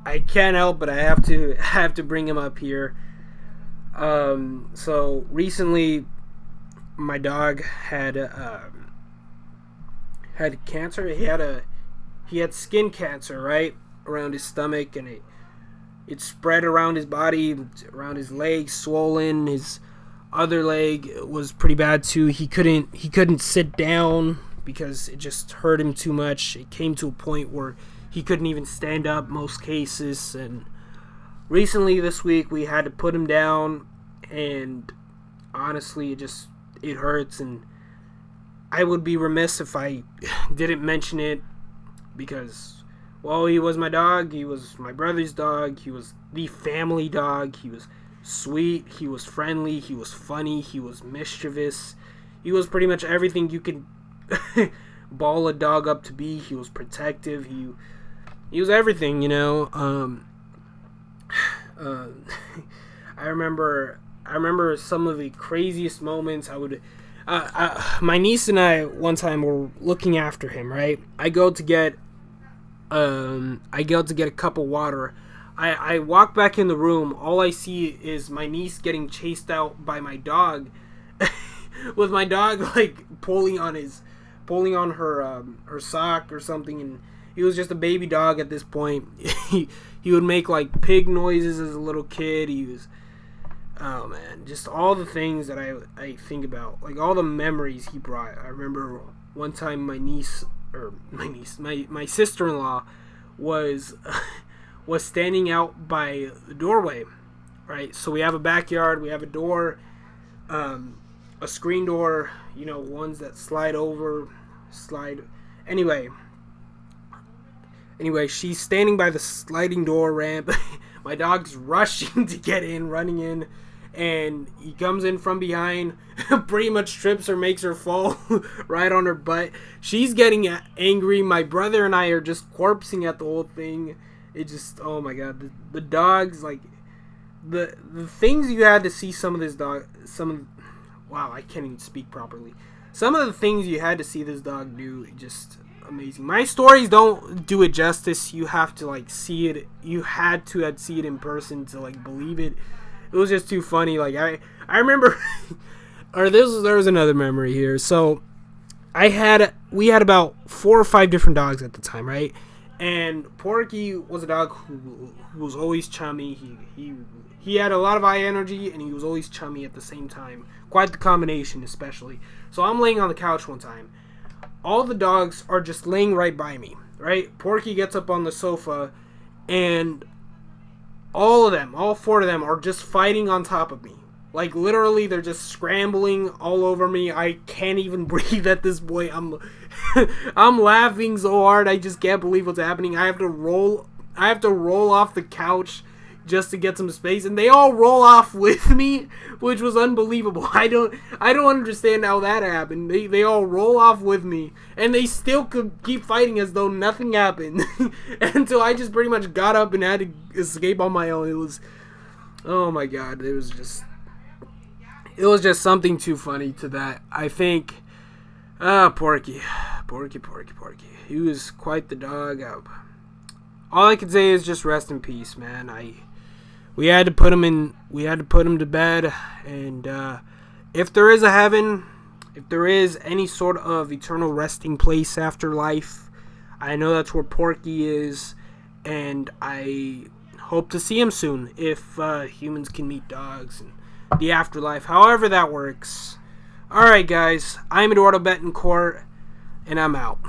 I can't help but I have to bring him up here. So recently, my dog had cancer. He had skin cancer, right, around his stomach, and it spread around his body, around his legs, swollen. His other leg was pretty bad too. He couldn't sit down because it just hurt him too much. It came to a point where he couldn't even stand up most cases. And recently this week we had to put him down, and honestly it hurts. And I would be remiss if I didn't mention it because, well, he was my dog. He was my brother's dog. He was the family dog. He was sweet. He was friendly. He was funny. He was mischievous. He was pretty much everything you could ball a dog up to be. He was protective. He was everything, you know. I remember some of the craziest moments. My niece and I one time were looking after him, right? I go to get a cup of water. I walk back in the room. All I see is my niece getting chased out by my dog, with my dog like pulling on her sock or something. And he was just a baby dog at this point. He would make like pig noises as a little kid. Oh man, just all the things that I think about, like all the memories he brought. I remember one time my sister-in-law was was standing out by the doorway, right? So we have a backyard, we have a door, a screen door, ones that slide. Anyway, she's standing by the sliding door ramp. My dog's rushing to get in, running in, and he comes in from behind, pretty much trips her, makes her fall right on her butt. She's getting angry. My brother and I are just corpsing at the whole thing. It just, oh my god, the dogs, like, the things you had to see wow, I can't even speak properly. Some of the things you had to see this dog do, just amazing. My stories don't do it justice. You have to like see it. You had to see it in person to like believe it. It was just too funny. Like I remember, there was another memory here. So we had about 4 or 5 different dogs at the time, right? And Porky was a dog who was always chummy. He had a lot of high energy, and he was always chummy at the same time. Quite the combination, especially. So I'm laying on the couch one time. All the dogs are just laying right by me, right? Porky gets up on the sofa, and all 4 of them are just fighting on top of me. Like, literally, they're just scrambling all over me. I can't even breathe at this point. I'm laughing so hard. I just can't believe what's happening. I have to roll off the couch just to get some space, and they all roll off with me, which was unbelievable. I don't understand how that happened. They all roll off with me, and they still could keep fighting as though nothing happened until I just pretty much got up and had to escape on my own. It was, oh my god, it was just something too funny to that. I think, Porky. He was quite the dog. All I can say is just rest in peace, man. We had to put him to bed, and if there is a heaven, if there is any sort of eternal resting place after life, I know that's where Porky is, and I hope to see him soon if humans can meet dogs and the afterlife, however that works. Alright guys, I'm Eduardo Betancourt, and I'm out.